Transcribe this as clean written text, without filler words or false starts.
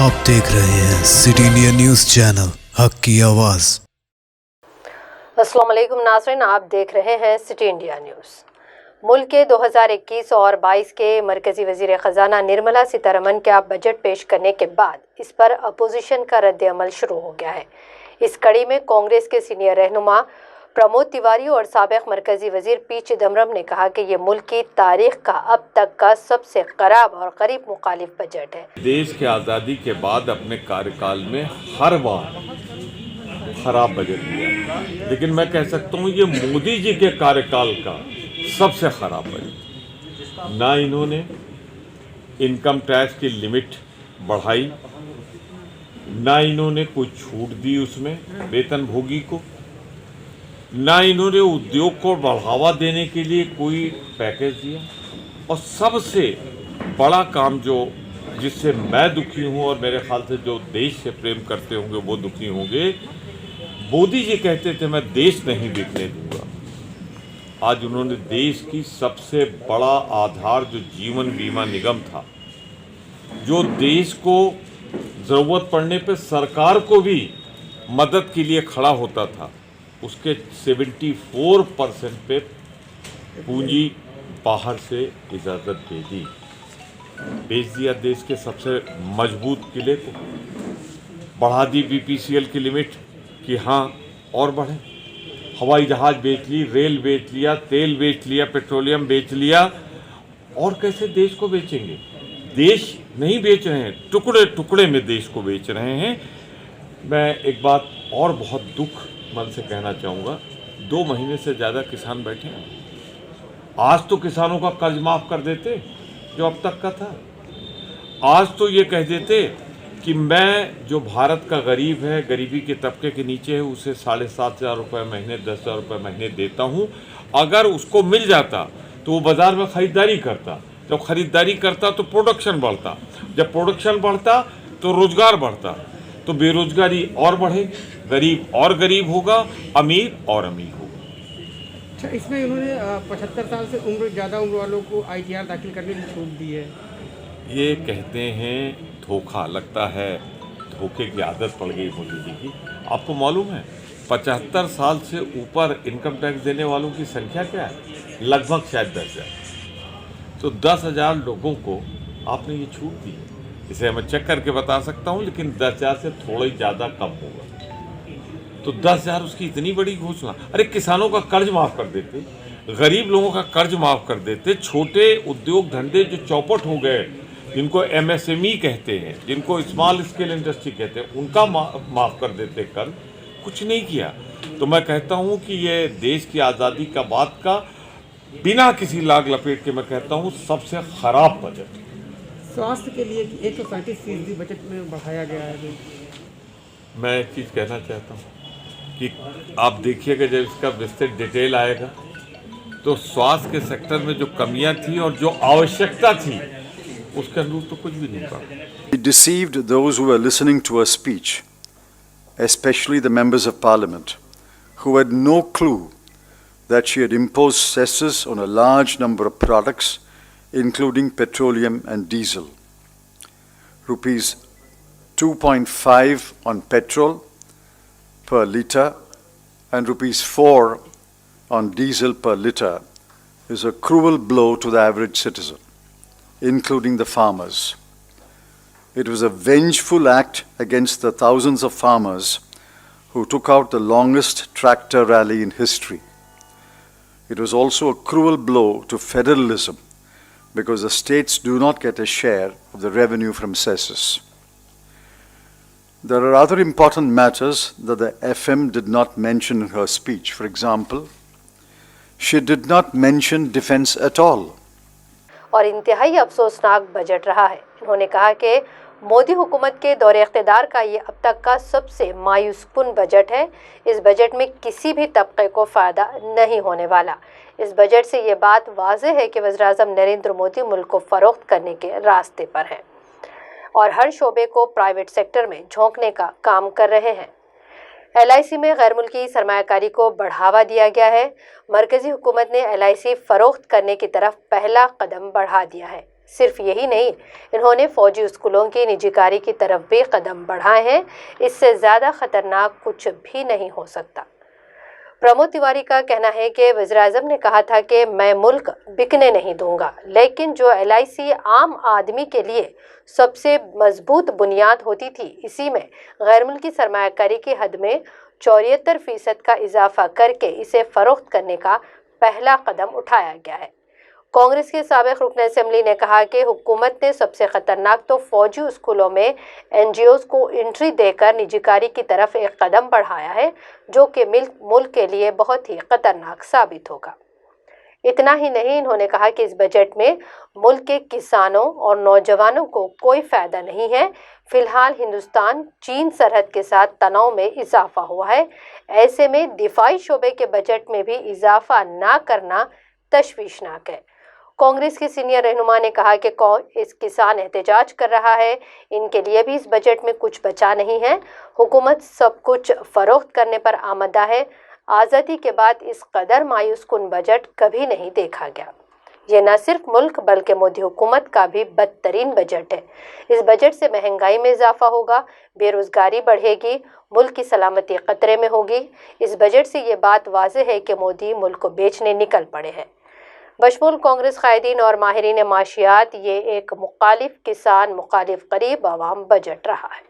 आप देख रहे हैं सिटींडिया न्यूज़ चैनल, हक की आवाज़। अस्सलाम वालेकुम नाज़रीन, आप देख रहे हैं सिटी इंडिया न्यूज़। मुल्क के 2021 और 22 के मरकज़ी वज़ीर ख़ज़ाना निर्मला सीतारमन के बजट पेश करने के बाद इस पर अपोजिशन का रद्द-ए-अमल शुरू हो गया है। इस कड़ी में कांग्रेस के सीनियर रहनुमा प्रमोद तिवारी और साबिक़ मरकज़ी वज़ीर पी चिदम्बरम ने कहा कि ये मुल्क की तारीख़ का अब तक का सबसे ख़राब और ग़रीब मुखालिफ बजट है। देश के आज़ादी के बाद अपने कार्यकाल में हर बार खराब बजट दिया, लेकिन मैं कह सकता हूँ ये मोदी जी के कार्यकाल का सबसे खराब बजट। ना इन्होंने इनकम टैक्स की लिमिट बढ़ाई, ना इन्होंने कोई छूट दी उसमें वेतनभोगी को, ना इन्होंने उद्योग को बढ़ावा देने के लिए कोई पैकेज दिया। और सबसे बड़ा काम जो जिससे मैं दुखी हूँ और मेरे ख्याल से जो देश से प्रेम करते होंगे वो दुखी होंगे, मोदी जी कहते थे मैं देश नहीं बिकने दूंगा। आज उन्होंने देश की सबसे बड़ा आधार जो जीवन बीमा निगम था, जो देश को ज़रूरत पड़ने पे सरकार को भी मदद के लिए खड़ा होता था, उसके 74% पे पूंजी बाहर से इजाज़त दे दी, बेच दिया देश के सबसे मजबूत किले को। बढ़ा दी बीपीसीएल की लिमिट कि हाँ और बढ़े। हवाई जहाज़ बेच ली, रेल बेच लिया, तेल बेच लिया, पेट्रोलियम बेच लिया। और कैसे देश को बेचेंगे? देश नहीं बेच रहे हैं, टुकड़े टुकड़े में देश को बेच रहे हैं। मैं एक बात और बहुत दुख मन से कहना चाहूँगा, 2 महीने से ज़्यादा किसान बैठे हैं। आज तो किसानों का कर्ज माफ़ कर देते जो अब तक का था। आज तो ये कह देते कि मैं जो भारत का गरीब है, गरीबी के तबके के नीचे है, उसे 7,500 रुपये महीने, 10,000 रुपये महीने देता हूँ। अगर उसको मिल जाता तो वो बाज़ार में ख़रीदारी करता। जब ख़रीदारी करता तो प्रोडक्शन बढ़ता, जब प्रोडक्शन बढ़ता तो रोज़गार बढ़ता, तो बेरोज़गारी और बढ़े, गरीब और गरीब होगा, अमीर और अमीर होगा। अच्छा, इसमें उन्होंने 75 साल से ज़्यादा उम्र वालों को ITR दाखिल करने की छूट दी है। ये कहते हैं धोखा, लगता है धोखे की आदत पड़ गई मोदी जी की। आपको मालूम है 75 साल से ऊपर इनकम टैक्स देने वालों की संख्या क्या है? लगभग शायद 10,000। तो 10,000 लोगों को आपने ये छूट दी। इसे मैं चेक करके बता सकता हूँ, लेकिन 10,000 से थोड़ा ही ज़्यादा कम होगा। तो 10,000 उसकी इतनी बड़ी घोषणा। अरे किसानों का कर्ज माफ़ कर देते, गरीब लोगों का कर्ज माफ़ कर देते, छोटे उद्योग धंधे जो चौपट हो गए, जिनको MSME कहते हैं, जिनको स्मॉल स्केल इंडस्ट्री कहते हैं, उनका माफ़ कर देते कर्ज। कुछ नहीं किया। तो मैं कहता हूँ कि ये देश की आज़ादी का बाद का बिना किसी लाग लपेट के मैं कहता हूँ सबसे ख़राब बजट। स्वास्थ्य के लिए 137% बजट में बढ़ाया गया है। मैं एक चीज़ कहना चाहता हूँ कि आप देखिएगा जब इसका विस्तृत डिटेल आएगा तो स्वास्थ्य के सेक्टर में जो कमियां थी और जो आवश्यकता थी उसके अनुरूप तो कुछ भी नहीं पड़ा। He deceived those who were listening to her speech, especially the members of parliament, who had no clue that she had imposed cesses on a large number of products, including petroleum and diesel. Rupees 2.5 on petrol per litre and rupees 4 on diesel per litre is a cruel blow to the average citizen, including the farmers. It was a vengeful act against the thousands of farmers who took out the longest tractor rally in history. It was also a cruel blow to federalism because the states do not get a share of the revenue from cesses. There are other important matters that the FM did not mention in her speech. For example, she did not mention defense at all. और इंतहाई अफसोसनाक budget रहा है। उन्होंने कहा कि मोदी हुकूमत के दौरे इख्तिदार का ये अब तक का सबसे मायूसकुन बजट है। इस बजट में किसी भी तबके को फ़ायदा नहीं होने वाला। इस बजट से ये बात वाज़ेह है कि वज़ीर-ए-आज़म नरेंद्र मोदी मुल्क को फ़रोख्त करने के रास्ते पर हैं और हर शोबे को प्राइवेट सेक्टर में झोंकने का काम कर रहे हैं। LIC में गैर मुल्की सरमायाकारी को बढ़ावा दिया गया है। मरकज़ी हुकूमत ने LIC फ़रोख्त करने की तरफ पहला कदम बढ़ा दिया है। सिर्फ यही नहीं, इन्होंने फौजी स्कूलों की निजीकारी की तरफ भी कदम बढ़ाए हैं। इससे ज़्यादा खतरनाक कुछ भी नहीं हो सकता। प्रमोद तिवारी का कहना है कि वज़ीर-ए-आज़म ने कहा था कि मैं मुल्क बिकने नहीं दूंगा, लेकिन जो LIC आम आदमी के लिए सबसे मजबूत बुनियाद होती थी, इसी में गैर मुल्की सरमायाकारी की हद में 74% का इजाफा करके इसे फरोख्त करने का पहला कदम उठाया गया है। कांग्रेस के साबिक रुकन असेंबली ने कहा कि हुकूमत ने सबसे खतरनाक तो फौजी स्कूलों में NGOs को एंट्री देकर निजीकारी की तरफ एक कदम बढ़ाया है, जो कि मुल्क के लिए बहुत ही खतरनाक साबित होगा। इतना ही नहीं, इन्होंने कहा कि इस बजट में मुल्क के किसानों और नौजवानों को कोई फ़ायदा नहीं है। फिलहाल हिंदुस्तान चीन सरहद के साथ तनाव में इजाफा हुआ है। ऐसे में दिफाई शोबे के बजट में भी इजाफा ना करना तशवीशनाक है। कांग्रेस के सीनियर रहनुमा ने कहा कि इस किसान एहतजाज कर रहा है, इनके लिए भी इस बजट में कुछ बचा नहीं है। हुकूमत सब कुछ फरोख्त करने पर आमदा है। आज़ादी के बाद इस कदर मायूस कुन बजट कभी नहीं देखा गया। ये न सिर्फ मुल्क बल्कि मोदी हुकूमत का भी बदतरीन बजट है। इस बजट से महंगाई में इजाफा होगा, बेरोजगारी बढ़ेगी, मुल्क की सलामती खतरे में होगी। इस बजट से ये बात वाज़ेह है कि मोदी मुल्क को बेचने निकल पड़े हैं। बशमूल कांग्रेस कायदीन और माहिरीन माशियात, ये एक मुखालिफ किसान मुखालिफ गरीब आवाम बजट रहा है।